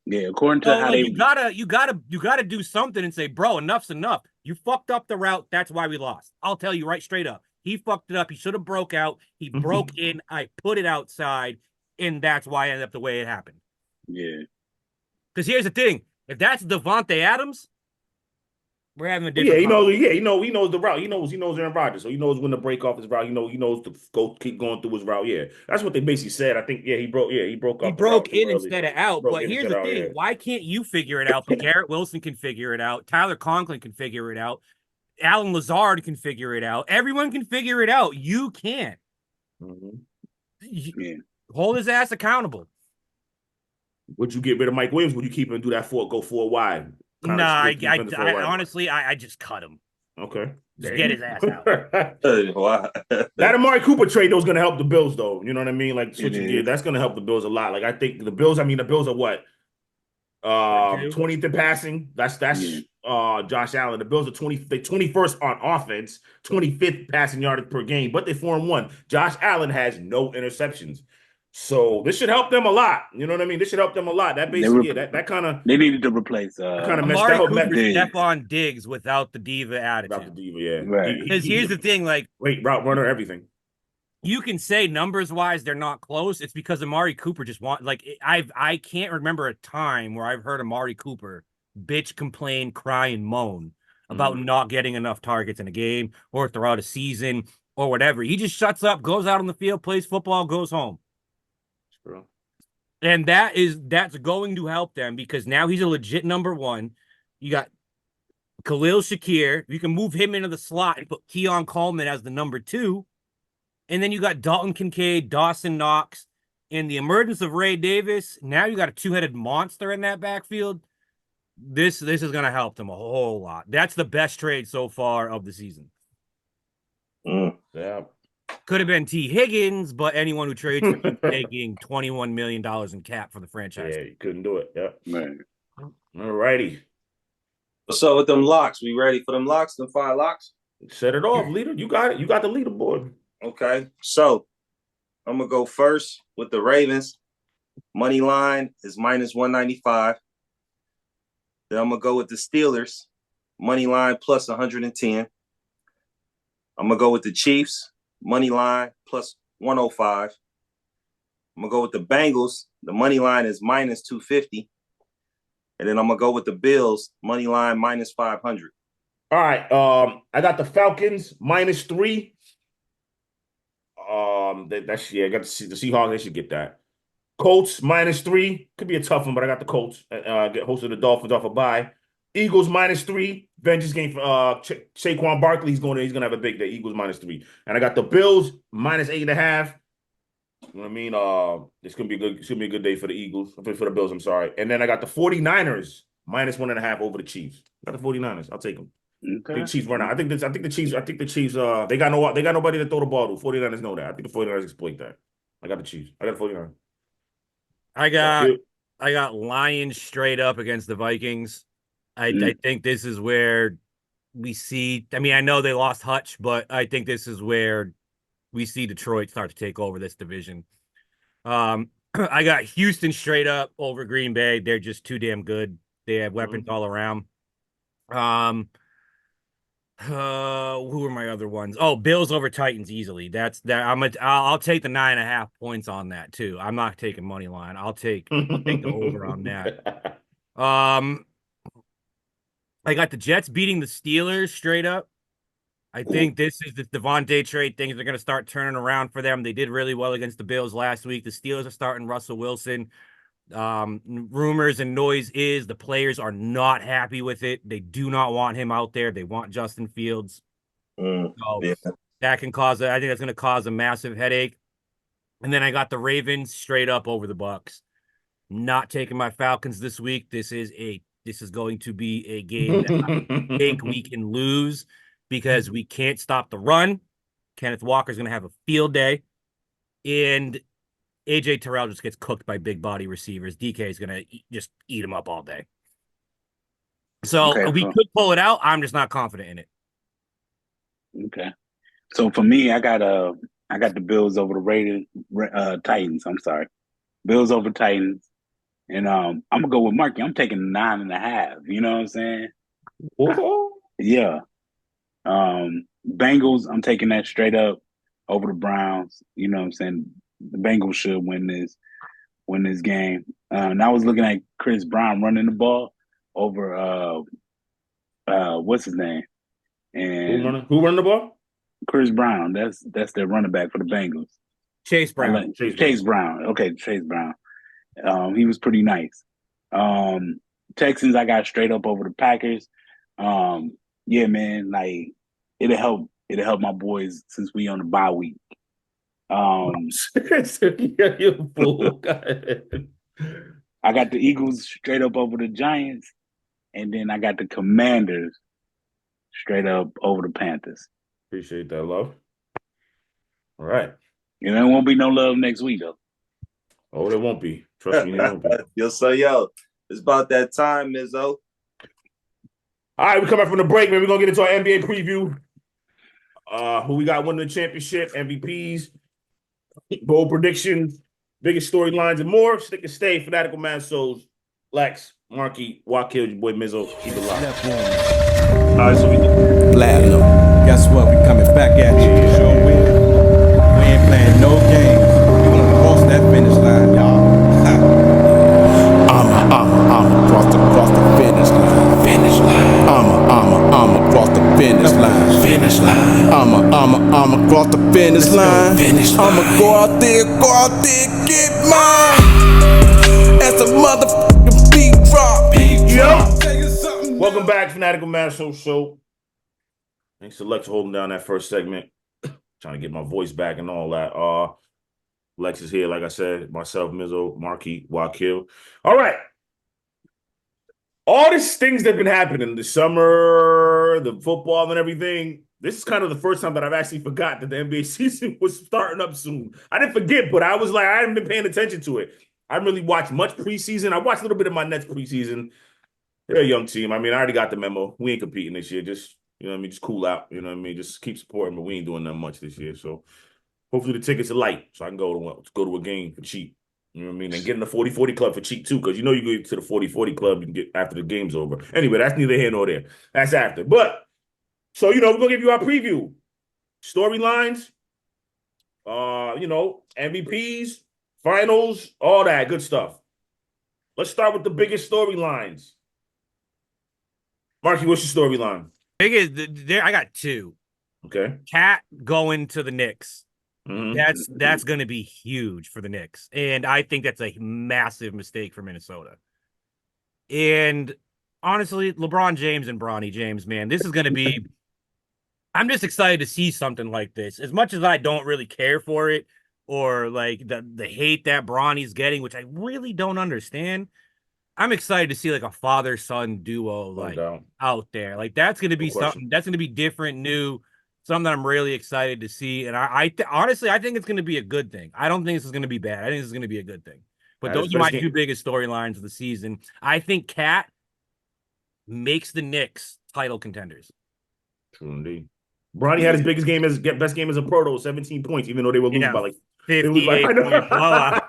Yeah, according to how you gotta do something and say, bro, enough's enough. You fucked up the route. That's why we lost. I'll tell you right straight up. He fucked it up. He should have broke out. He broke in. I put it outside, and that's why I ended up the way it happened. Yeah. Because here's the thing: if that's Devontae Adams, we're having a different. Yeah, he knows the route. He knows Aaron Rodgers, so he knows when to break off his route. He knows to keep going through his route. Yeah, that's what they basically said. I think. Yeah, he broke off. He broke in instead of out. But here's the thing: why can't you figure it out? But Garrett Wilson can figure it out. Tyler Conklin can figure it out. Alan Lazard can figure it out. Everyone can figure it out. You can't. Hold his ass accountable. Would you get rid of Mike Williams? Would you keep him and do that go 4 wide? I honestly, I just cut him. Okay. Just get his ass out. That Amari Cooper trade though is going to help the Bills though. You know what I mean? Like switching gears, that's going to help the Bills a lot. Like I think the Bills are what? 20th in passing. That's Josh Allen. The Bills are 21st on offense, 25th passing yardage per game, but they 4-1. Josh Allen has no interceptions. So this should help them a lot. You know what I mean? This should help them a lot. That basically, that kind of... They needed to replace... kind of messed up. Stephon Diggs without the diva attitude. Without the diva, yeah. Right. Because here's the thing, like... Great route runner, everything. You can say numbers-wise they're not close. It's because Amari Cooper just I can't remember a time where I've heard Amari Cooper bitch, complain, cry, and moan about not getting enough targets in a game or throughout a season or whatever. He just shuts up, goes out on the field, plays football, goes home. Bro. And that's going to help them because now he's a legit number 1. You got Khalil Shakir. You can move him into the slot and put Keon Coleman as the number 2. And then you got Dalton Kincaid, Dawson Knox, and the emergence of Ray Davis. Now you got a 2-headed monster in that backfield. This is going to help them a whole lot. That's the best trade so far of the season. Yeah. Could have been T. Higgins, but anyone who trades for him taking $21 million in cap for the franchise. Yeah, you couldn't do it. Yeah. Man. All righty. So with them locks, we ready for them locks, them 5 locks? Set it off, leader. You got it. You got the leaderboard. Okay. So I'm going to go first with the Ravens. Money line is minus 195. Then I'm going to go with the Steelers. Money line plus 110. I'm going to go with the Chiefs. Money line plus 105. I'm going to go with the Bengals. The money line is minus 250. And then I'm going to go with the Bills. Money line minus 500. All right. I got the Falcons minus 3. I got the Seahawks. They should get that. Colts minus 3. Could be a tough one, but I got the Colts. Get hosted the Dolphins off a bye. Eagles minus 3. Vengeance game for Saquon Barkley. He's gonna have a big day. Eagles minus 3. And I got the Bills minus 8.5. You know what I mean? It's gonna be good. It's gonna be a good day for the Eagles. For the Bills, I'm sorry. And then I got the 49ers minus 1.5 over the Chiefs. I got the 49ers. I'll take them. Okay. The Chiefs run out. I think the Chiefs. They got nobody to throw the ball to. 49ers know that. I think the 49ers exploit that. I got the Chiefs. I got the 49ers. I got Lions straight up against the Vikings. I think this is where we see. I mean, I know they lost Hutch, but I think this is where we see Detroit start to take over this division. I got Houston straight up over Green Bay. They're just too damn good. They have weapons all around. Who are my other ones? Oh, Bills over Titans easily. That's that. I'll take the 9.5 points on that too. I'm not taking money line. I'll take the over on that. I got the Jets beating the Steelers straight up. I think this is the Devontae trade. Things are going to start turning around for them. They did really well against the Bills last week. The Steelers are starting Russell Wilson. Rumors and noise is the players are not happy with it. They do not want him out there. They want Justin Fields. That can cause I think that's going to cause a massive headache. And then I got the Ravens straight up over the Bucks. Not taking my Falcons this week. This is going to be a game that I think we can lose because we can't stop the run. Kenneth Walker's going to have a field day. And AJ Terrell just gets cooked by big body receivers. DK is going to just eat him up all day. So we could pull it out. I'm just not confident in it. Okay. So for me, I got the Bills over the Titans. I'm sorry. Bills over Titans. And I'm gonna go with Marky. I'm taking 9.5. You know what I'm saying? Whoa. Yeah. Bengals, I'm taking that straight up over the Browns. You know what I'm saying? The Bengals should win this game. And I was looking at Chris Brown running the ball over what's his name? And who run the ball? Chris Brown. That's their running back for the Bengals. Chase Brown. Chase Brown. Okay, Chase Brown. He was pretty nice. Texans, I got straight up over the Packers. Yeah, man, like it'll help my boys since we on the bye week. You fool. I got the Eagles straight up over the Giants, and then I got the Commanders straight up over the Panthers. Appreciate that, love. All right. And there won't be no love next week, though. Oh, there won't be. Trust me, there won't be. It's about that time, Mizzo. All right, we come back from the break, man. We're going to get into our NBA preview. Who we got winning the championship, MVPs, bold predictions, biggest storylines, and more. Stick and stay. Fanatical Massholes, Lex, Marky, Wakil, your boy Mizzo. Keep it locked. All right, so we Platinum. Guess what? We coming back at you. Sure will. We ain't playing no games. We gonna cross that finish line, y'all. I'm across the finish line. Finish line. I'm across the finish line. Finish line. I'm across the finish line. I'ma go out there, get mine. As a motherfucking beat drop. Welcome back, Fanatical Massholes Show. Thanks to Lex for holding down that first segment. Trying to get my voice back and all that. Lex is here, like I said. Myself, Mizzo, Marky, Wakil. All right. All these things that have been happening, the summer, the football and everything. This is kind of the first time that I've actually forgot that the NBA season was starting up soon. I didn't forget, but I was like, I haven't been paying attention to it. I didn't really watch much preseason. I watched a little bit of my Nets preseason. They're a young team. I mean, I already got the memo. We ain't competing this year. Just, you know what I mean? Just cool out. You know what I mean? Just keep supporting, but we ain't doing that much this year. So hopefully the tickets are light so I can go to a game for cheap. You know what I mean? And get in the 40-40 club for cheap too, because you know you go to the 40-40 club and get after the game's over. Anyway, that's neither here nor there. That's after. But so we're gonna give you our preview. Storylines, MVPs, finals, all that good stuff. Let's start with the biggest storylines. Marky, what's your storyline? I got two. Okay. Cat going to the Knicks. Mm-hmm. That's going to be huge for the Knicks. And I think that's a massive mistake for Minnesota. And honestly, LeBron James and Bronny James, man, this is going to be I'm just excited to see something like this. As much as I don't really care for it or like the hate that Bronny's getting, which I really don't understand. I'm excited to see like a father-son duo out there. Like that's going to be something that's going to be different, new, something that I'm really excited to see. And honestly, I think it's going to be a good thing. I don't think this is going to be bad. I think this is going to be a good thing. But those are my two biggest storylines of the season. I think Cat makes the Knicks title contenders. True indeed. Bronny had his best game as a pro, though, 17 points, even though they were losing by like 58 point blowout.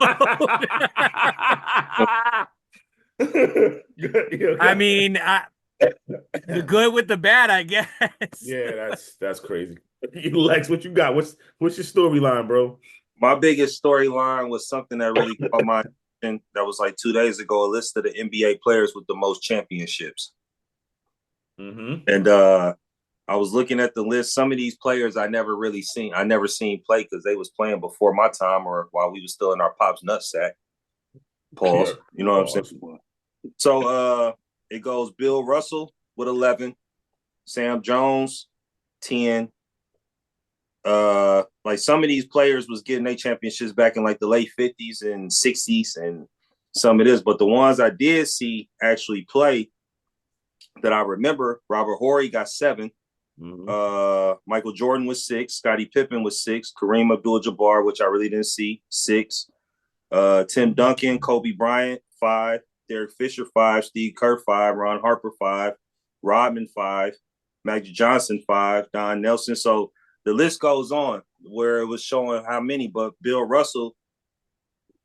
I mean, the good with the bad, I guess. Yeah, that's crazy. Lex, what you got? What's your storyline, bro? My biggest storyline was something that really caught my attention. That was like 2 days ago. A list of the NBA players with the most championships. Mm-hmm. And I was looking at the list. Some of these players I never seen play because they was playing before my time or while we was still in our pop's nutsack. Pause. Yeah. You know what I'm saying? So it goes Bill Russell with 11, Sam Jones, 10. Like some of these players was getting their championships back in like the late 50s and 60s and some of this. But the ones I did see actually play that I remember, Robert Horry got 7. Mm-hmm. Michael Jordan was 6. Scottie Pippen was 6. Kareem Abdul-Jabbar, which I really didn't see, 6. Tim Duncan, Kobe Bryant, 5. Derek Fisher, 5. Steve Kerr, 5. Ron Harper, 5. Rodman, 5. Magic Johnson, 5. Don Nelson. So the list goes on where it was showing how many, but Bill Russell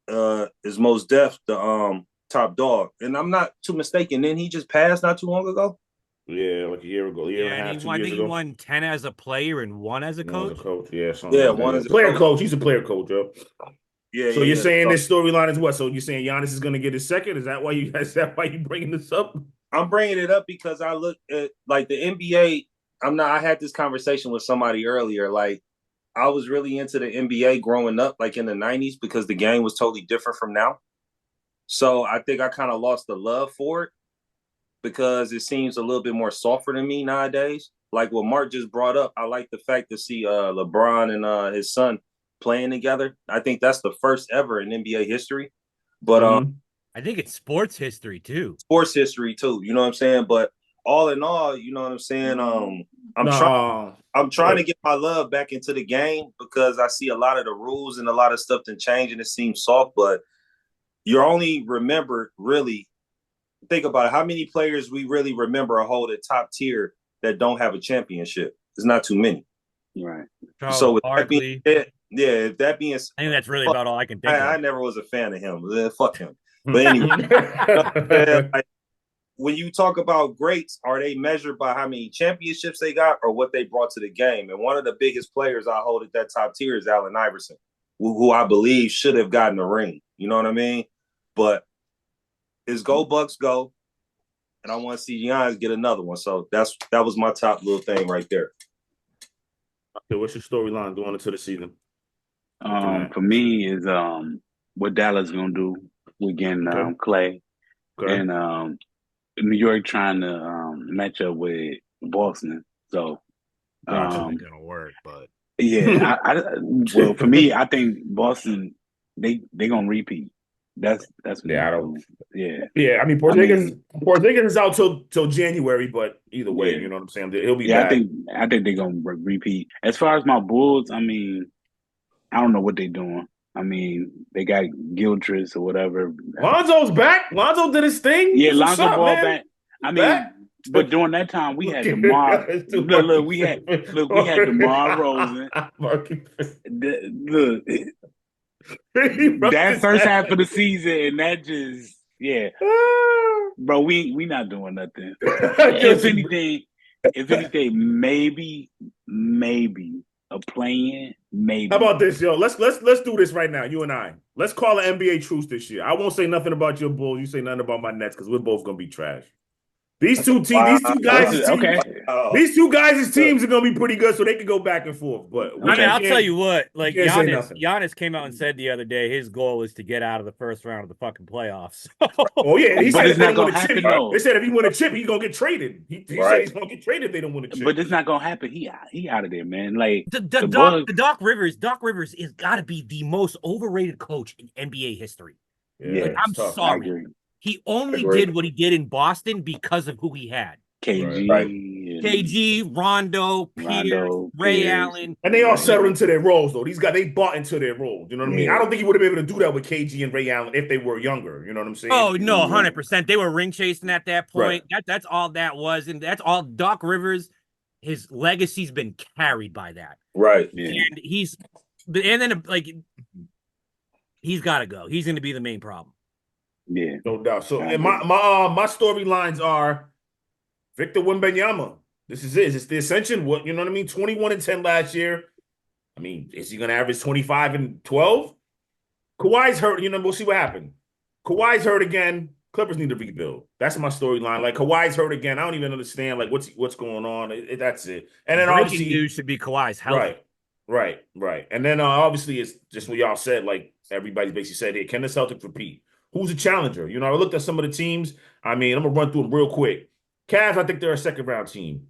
is most def the top dog. And I'm not too mistaken. Then he just passed not too long ago. Yeah, like a year ago, year and a half, 2 years ago. I think he won 10 as a player and 1 as a coach. Yeah, one as a player coach. He's a player coach, yo. Yeah. So you're saying this storyline is what? So you're saying Giannis is going to get his second? Is that why you bringing this up? I'm bringing it up because I look at like the NBA. I had this conversation with somebody earlier. Like I was really into the NBA growing up, like in the 90s, because the game was totally different from now. So I think I kind of lost the love for it because it seems a little bit more softer than me nowadays. Like what Mark just brought up, I like the fact to see LeBron and his son playing together. I think that's the first ever in NBA history. But I think it's sports history too. Sports history too, you know what I'm saying? But all in all, you know what I'm saying? I'm trying to get my love back into the game because I see a lot of the rules and a lot of stuff to change and it seems soft, but you're only remembered really. Think about it. How many players we really remember are holding top tier that don't have a championship? There's not too many. Right. So with that being said, if that being said, I think that's really about all I can think of. I never was a fan of him. Fuck him. But anyway, like, when you talk about greats, are they measured by how many championships they got or what they brought to the game? And one of the biggest players I hold at that top tier is Allen Iverson, who I believe should have gotten a ring. You know what I mean? But it's go Bucks go, and I want to see Giannis get another one. So that was my top little thing right there. Okay, what's your storyline going into the season? For me is what Dallas gonna do. We're getting Clay, and New York trying to match up with Boston. So, That's not gonna work. But yeah, well, for me, I think Boston they gonna repeat. That's me. Yeah, I don't. Yeah, Yeah, I mean, Porzingis is out till January, but either way, you know what I'm saying. He'll be back. I think they're gonna repeat. As far as my Bulls, I mean, I don't know what they're doing. I mean, they got Gilchrist or whatever. Lonzo's back. Lonzo did his thing. Yeah, What's Lonzo up, ball man? back. I mean, Back? but during that time we had DeMar. look, we had DeMar Rosen. Look, that first half of the season, and that just bro, we not doing nothing. if anything, maybe a play-in, maybe. How about this, yo? Let's do this right now, you and I. Let's call an NBA truce this year. I won't say nothing about your Bulls. You say nothing about my Nets because we're both gonna be trash. These two teams, these two guys' teams are gonna be pretty good, so they can go back and forth. But I mean, I'll tell you what, like Giannis came out and said the other day his goal is to get out of the first round of the fucking playoffs. Oh yeah, he said it's not gonna happen. They said if he win a chip, he's gonna get traded. He said he's gonna get traded if they don't win a chip. But it's not gonna happen. He out of there, man. Like Doc Rivers is got to be the most overrated coach in NBA history. Yeah, like, I'm sorry. He only did what he did in Boston because of who he had. KG, Rondo, Pierce, Ray Allen. And they all settled into their roles, though. These guys, they bought into their roles. You know what I mean? I don't think he would have been able to do that with KG and Ray Allen if they were younger. You know what I'm saying? Oh, no, 100%. They were ring chasing at that point. Right. That's all that was. And that's all Doc Rivers, his legacy's been carried by that. Right. Yeah. And he's got to go. He's going to be the main problem. Yeah, no doubt. So my storylines are Victor Wembanyama. This is it. It's the ascension. What, you know what I mean? 21-10 last year. I mean, is he going to average 25 and 12? Kawhi's hurt. You know, we'll see what happened. Kawhi's hurt again. Clippers need to rebuild. That's my storyline. Like, Kawhi's hurt again. I don't even understand like what's going on. That's it. And then obviously news should be Kawhi's health. Right. And then obviously it's just what y'all said. Like everybody basically said, hey, can the Celtics repeat? Who's a challenger? You know, I looked at some of the teams. I mean, I'm going to run through them real quick. Cavs, I think they're a second-round team.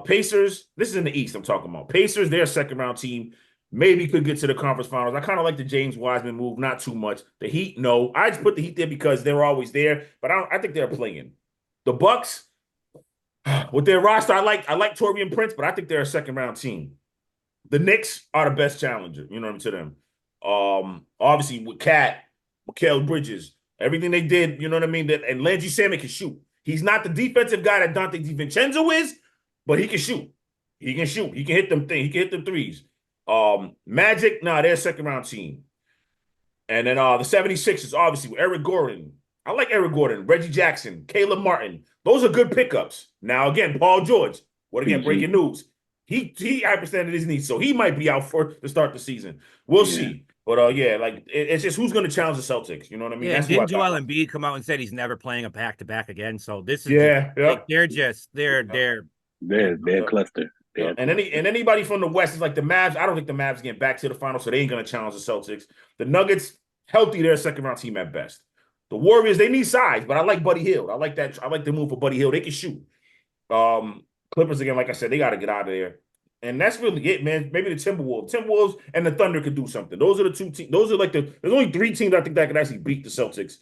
Pacers, this is in the East I'm talking about. Pacers, they're a second-round team. Maybe could get to the conference finals. I kind of like the James Wiseman move, not too much. The Heat, no. I just put the Heat there because they're always there, but I think they're playing. The Bucks, with their roster, I like Taurean Prince, but I think they're a second-round team. The Knicks are the best challenger, you know what I mean, to them. Obviously, with Cat, Mikal Bridges, everything they did, you know what I mean? And Landry Shamet can shoot. He's not the defensive guy that Dante DiVincenzo is, but he can shoot. He can shoot. He can hit them things. He can hit them threes. Magic, they're a second-round team. And then the 76ers, obviously, with Eric Gordon. I like Eric Gordon, Reggie Jackson, Caleb Martin. Those are good pickups. Now, again, Paul George. Breaking news. He hyperextended his knee, so he might be out to start the season. We'll see. But it's just who's going to challenge the Celtics. You know what I mean? Yeah, didn't Joel Embiid come out and said he's never playing a back-to-back again? So this is they're cluster. And anybody from the West is like the Mavs. I don't think the Mavs get back to the finals, so they ain't going to challenge the Celtics. The Nuggets, healthy, they're a second-round team at best. The Warriors, they need size, but I like Buddy Hield. I like that. I like the move for Buddy Hield. They can shoot. Clippers, again, like I said, they got to get out of there. And that's really it, man. Maybe the Timberwolves and the Thunder could do something. Those are the two teams. Those are there's only three teams I think that could actually beat the Celtics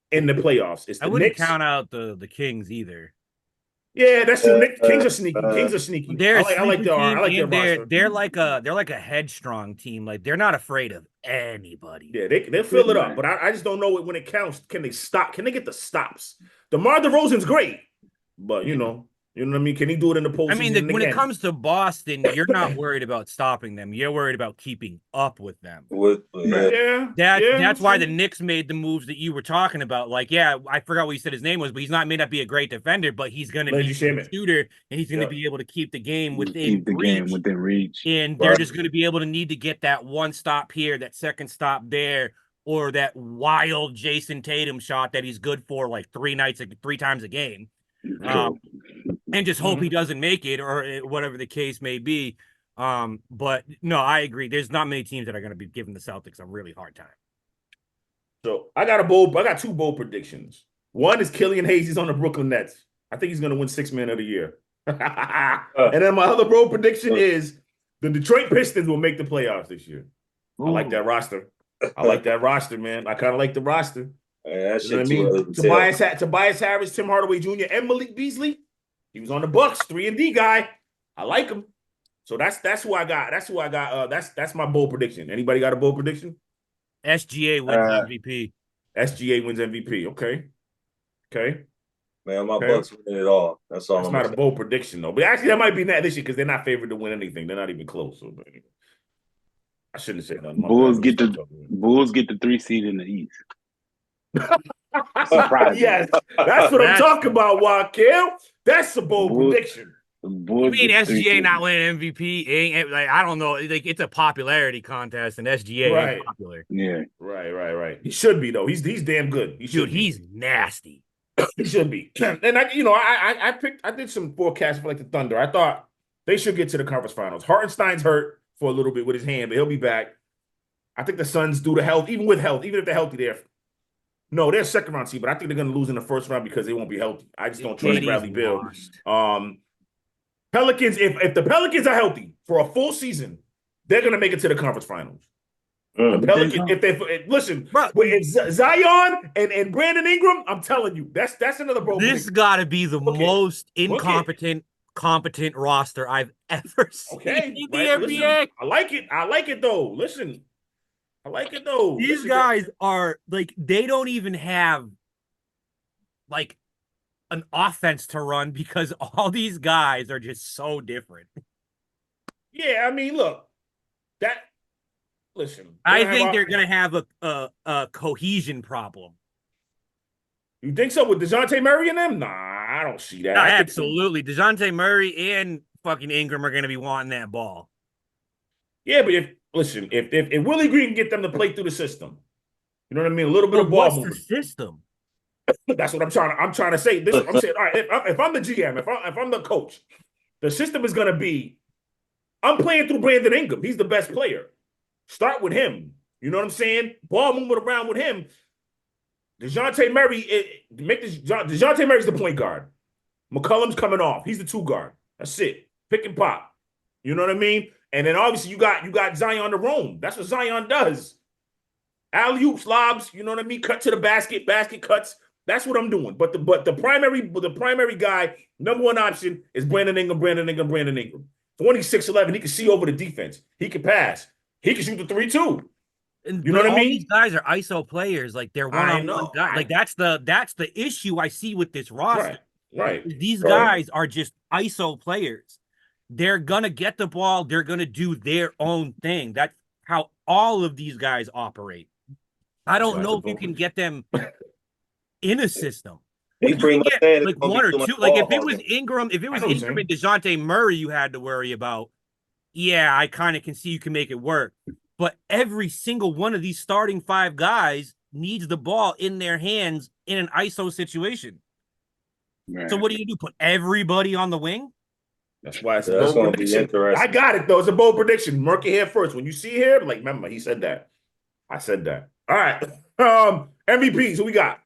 in the playoffs. It's the I wouldn't Knicks. Count out the Kings either. Yeah, that's true. Kings are sneaky. I like their roster. They're like a headstrong team. Like they're not afraid of anybody. Yeah, they'll fill it up. But I just don't know when it counts. Can they stop? Can they get the stops? DeMar DeRozan's great, but you know what I mean? Can he do it in the postseason? I mean, when it comes to Boston, you're not worried about stopping them. You're worried about keeping up with them. That's why the Knicks made the moves that you were talking about. Like, I forgot what you said his name was, but may not be a great defender, but he's going to be a shooter, and he's going to be able to keep the game within reach. And they're just going to be able to need to get that one stop here, that second stop there, or that wild Jason Tatum shot that he's good for like three times a game. And just hope he doesn't make it or whatever the case may be. But no, I agree. There's not many teams that are going to be giving the Celtics a really hard time. So I got two bold predictions. One is Killian Hayes is on the Brooklyn Nets. I think he's going to win Sixth Man of the Year. And then my other bold prediction is the Detroit Pistons will make the playoffs this year. I like that roster. I like that roster, man. I kind of like the roster. That You know what I shit too early mean? to tell. Tobias Harris, Tim Hardaway Jr., and Malik Beasley. He was on the Bucks, 3-and-D guy. I like him. So that's who I got. That's my bold prediction. Anybody got a bold prediction? SGA wins MVP. SGA wins MVP. Okay. Man, my Bucks winning it all. That's all. That's I'm not saying. a bold prediction though. But actually, that might be this year because they're not favored to win anything. They're not even close. So, I shouldn't say nothing. Bulls get the 3 seed in the East. Surprise! Yes, that's what I'm talking about, Wakil. That's a bold prediction. I mean, SGA not winning MVP ain't like I don't know. Like it's a popularity contest, and SGA ain't popular. Yeah, right. He should be though. He's damn good. He's nasty. He should be. And I did some forecasts for like the Thunder. I thought they should get to the conference finals. Hartenstein's hurt for a little bit with his hand, but he'll be back. I think the Suns due to health, even if they're healthy, they're second round seed, but I think they're going to lose in the first round because they won't be healthy. I just don't trust Bradley Beal. Pelicans, if the Pelicans are healthy for a full season, they're going to make it to the conference finals. The Pelicans, with Zion and Brandon Ingram, I'm telling you, that's another bro. This got to be the most competent roster I've ever seen in the NBA. Listen, I like it though. Listen, I like it though. These guys are like they don't even have like an offense to run because all these guys are just so different. Yeah, I mean, look, listen. I think they're gonna have a cohesion problem. You think so with DeJounte Murray and them? Nah, I don't see that. Absolutely. DeJounte Murray and fucking Ingram are gonna be wanting that ball. Yeah, but if Willie Green can get them to play through the system, you know what I mean? A little bit of ball movement. What's the system? That's what I'm trying to say. I'm saying, all right, if I'm the GM, if I'm the coach, the system is gonna be, I'm playing through Brandon Ingram. He's the best player. Start with him. You know what I'm saying? Ball moving around with him. DeJounte Murray, DeJounte Murray's the point guard. McCollum's coming off. He's the 2 guard. That's it. Pick and pop. You know what I mean? And then obviously you got Zion to roam. That's what Zion does. Alley-oops, lobs, you know what I mean? Cut to the basket cuts. That's what I'm doing. But the primary guy, number one option is Brandon Ingram. 26'11", he can see over the defense. He can pass. He can shoot the 3 too. You know what I mean? These guys are ISO players. Like they're one-on-one guys. Like that's the issue I see with this roster. Right. These guys are just ISO players. They're gonna get the ball. They're gonna do their own thing. That's how all of these guys operate. I don't know if you can get them in a system. They pretty much saying like one or two. Like if it was Ingram and DeJounte Murray you had to worry about, yeah, I kind of can see you can make it work. But every single one of these starting 5 guys needs the ball in their hands in an ISO situation. Right. So what do you do? Put everybody on the wing? That's why it's a bold prediction. I got it though. It's a bold prediction. Murky here first. When you see here, like, remember, he said that. I said that. All right. MVPs. Who we got?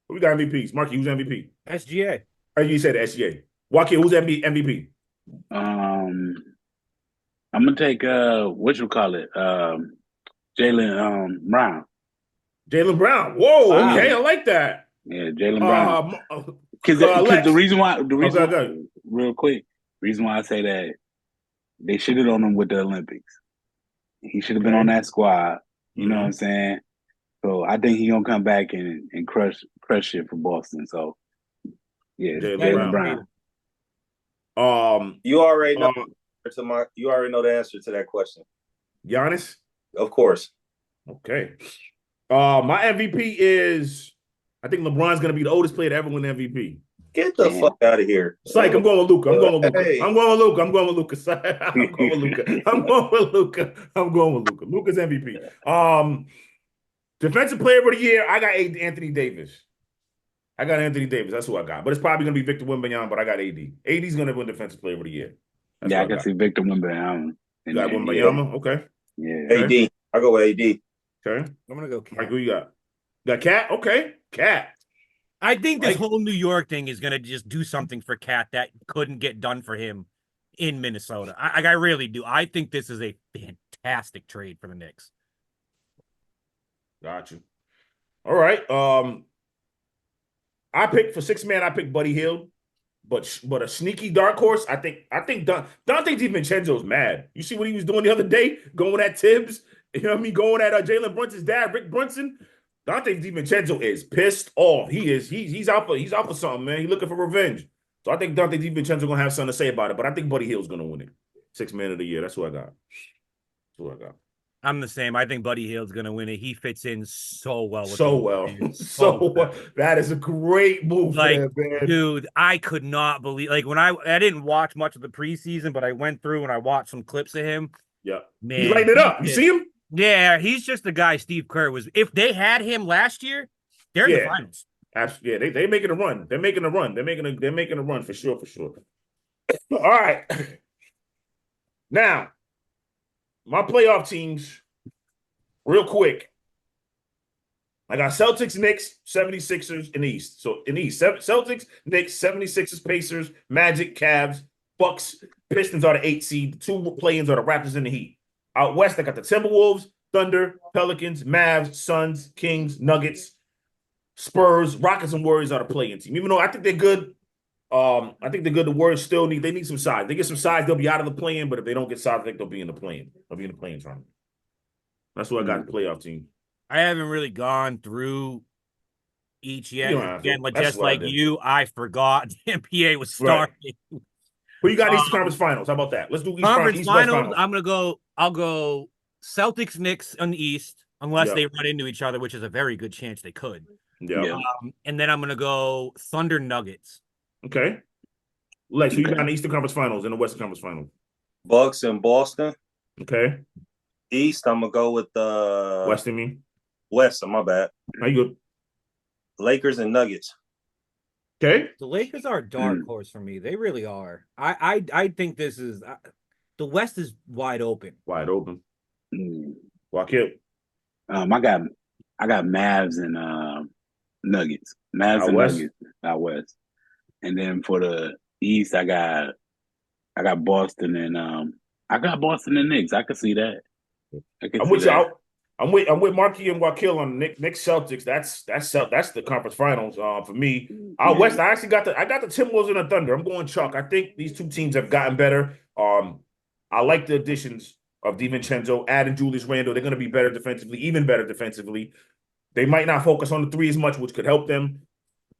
Who we got MVPs? Marky, who's MVP? SGA. Oh, you said SGA. Wakil, who's MVP? I'm gonna take Jaylen Brown. Jaylen Brown. Whoa, okay, I like that. Yeah, Jaylen Brown. Because the reason why, real quick, reason why I say that they should have done him with the Olympics. He should have been on that squad. You know what I'm saying? So I think he's gonna come back and crush shit for Boston. So yeah, Jaylen Brown. You already know you already know the answer to that question. Giannis? Of course. Okay. My MVP is, I think LeBron's gonna be the oldest player to ever win MVP. Get the fuck out of here. Psych, I'm going with Luka. I'm going with Luka. Luka's MVP. Defensive player of the year, I got Anthony Davis. That's who I got. But it's probably going to be Victor Wembanyama, but I got AD. AD's going to win defensive player of the year. That's I can see Victor Wembanyama. You got Wembanyama? Okay. Yeah. AD. I'll go with AD. Okay. I'm going to go Cat. Mike, who you got? Got Cat? Okay. Cat. I think this Like- whole New York thing is going to just do something for Cat that couldn't get done for him in Minnesota. I really do. I think this is a fantastic trade for the Knicks. Got you. All right. I picked for six man. I picked Buddy Hield, but a sneaky dark horse. I think Dante DiVincenzo's mad. You see what he was doing the other day, going at Tibbs. You know what I mean? Going at Jalen Brunson's dad, Rick Brunson. Dante DiVincenzo is pissed off. He's out for something, man. He's looking for revenge. So I think Dante DiVincenzo gonna have something to say about it. But I think Buddy Hield's gonna win it. Six man of the year. That's what I got. That's what I got. I'm the same. I think Buddy Hield's going to win it. He fits in so well. With So well. So well. That is a great move for him, man. Dude, I could not believe, like, when I didn't watch much of the preseason, but I went through and I watched some clips of him. Yeah. Man, he's lighting it up. You see him? Yeah, he's just the guy Steve Kerr was. If they had him last year, they're in the finals. Absolutely. Yeah, they're making a run. They're making a run. They're making a run for sure, for sure. All right. Now, my playoff teams, real quick. I got Celtics, Knicks, 76ers in the East. So in the East, Celtics, Knicks, 76ers, Pacers, Magic, Cavs, Bucks, Pistons are the 8 seed. The two play-ins are the Raptors and the Heat. Out West, I got the Timberwolves, Thunder, Pelicans, Mavs, Suns, Kings, Nuggets, Spurs, Rockets, and Warriors are the play-in team. Even though I think they're good, the Warriors still need some size. They get some size, they'll be out of the play-in, but if they don't get size, I think they'll be in the play-in. They'll be in the play-in tournament. That's what I got the playoff team. I haven't really gone through each yet. Again, That's just like you, I forgot the NBA was starting. Right. Who you got in Eastern Conference Finals? How about that? Let's do Conference Finals. I'll go Celtics, Knicks on the East, unless they run into each other, which is a very good chance they could. Yeah. And then I'm gonna go Thunder, Nuggets. Okay. Lex, who you got in the Eastern Conference Finals and the Western Conference Finals? Bucks and Boston. Okay. East, I'm gonna go with the Western. Me. West. My bad. How you good? Lakers and Nuggets. Okay. The Lakers are a dark horse for me. They really are. I think this is the West is wide open. Wide open. Wakil. I got Mavs and Nuggets. Mavs out and West. Nuggets out West. And then for the East, I got Boston and Knicks. I could see that. I'm with you. I'm with Marky and Wakil on Knicks Celtics. That's the conference finals for me. Out West, I got the Timberwolves and the Thunder. I'm going Chuck. I think these two teams have gotten better. I like the additions of DiVincenzo, adding Julius Randle. They're going to be better defensively, even better defensively. They might not focus on the three as much, which could help them.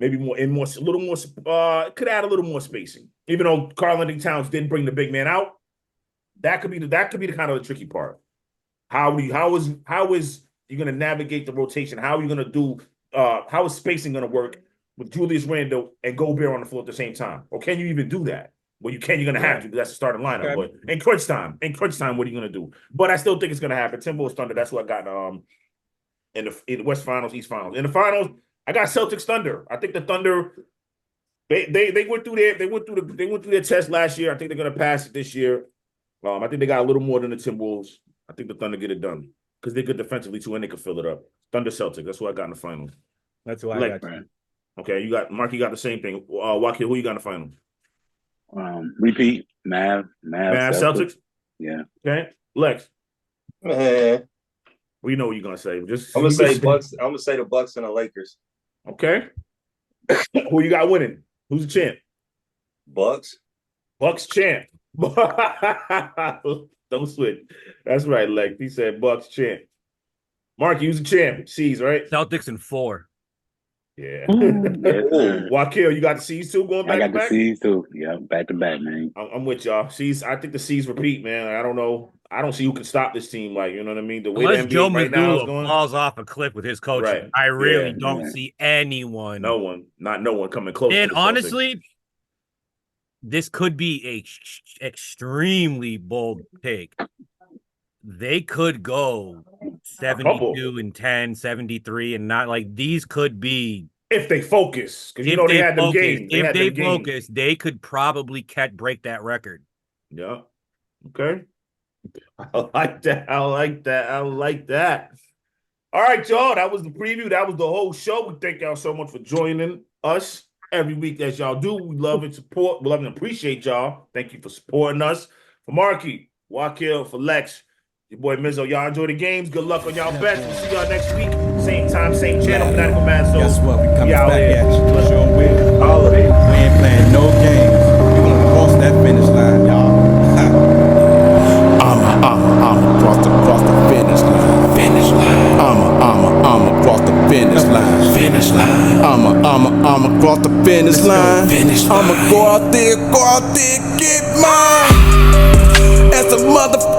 Maybe could add a little more spacing. Even though Karl-Anthony Towns didn't bring the big man out, that could be the kind of the tricky part. How is you going to navigate the rotation? How are you going to do? How is spacing going to work with Julius Randle and Gobert on the floor at the same time? Or can you even do that? Well, you can. You're going to have to. That's the starting lineup. Okay. But in crunch time, what are you going to do? But I still think it's going to happen. Timberwolves Thunder. That's what I got. In the West Finals, East Finals. In the Finals, I got Celtics Thunder. I think the Thunder. They went through their test last year. I think they're going to pass it this year. I think they got a little more than the Timberwolves. I think the Thunder get it done because they're good defensively too, and they can fill it up. Thunder Celtics. That's what I got in the finals. That's who I got. Okay, you got Mark. You got the same thing. Wakil, who you got in the finals? Repeat. Mavs Celtics. Yeah. Okay, Lex. We know what you're gonna say. Just I'm gonna say Bucks. I'm gonna say the Bucks and the Lakers. Okay. Who you got winning? Who's the champ? Bucks. Bucks champ. Don't switch. That's right, Lex. He said Bucks champ. Mark, who's the champ? C's, right? Celtics in 4. Yeah. Wakil, you got the C's too going back to back? I got the C's too. Yeah, back to back, man. I'm with y'all. C's, I think the C's repeat, man. I don't know. I don't see who can stop this team. Like, you know what I mean? The way Unless the NBA Joe right now is Mazzulla going. falls off a cliff with his coaching, Right. I really don't see anyone. No one coming close. And honestly, this could be a extremely bold take. They could go 72-10, 73, and not like these could be if they focus, because you know they had them games. If they focus, they could probably break that record. Yeah. Okay. I like that. All right, y'all. That was the preview. That was the whole show. We thank y'all so much for joining. us every week as y'all do. We love and support. We love and appreciate y'all. Thank you for supporting us. For Marky, Wakil, for Lex, your boy Mizzo. Y'all enjoy the games. Good luck on y'all bets. We'll see y'all next week. Same time, same channel. Fanatical Massholes. Guess what? We coming out back here. at you. Sure will. All of it. We ain't playing no games. We gonna cross that finish line, y'all. I'ma cross the finish line. Finish line. I'ma cross the finish line. Finish line. I'ma cross the finish line. Finish line. I'ma go out there, get mine. As a motherfucker.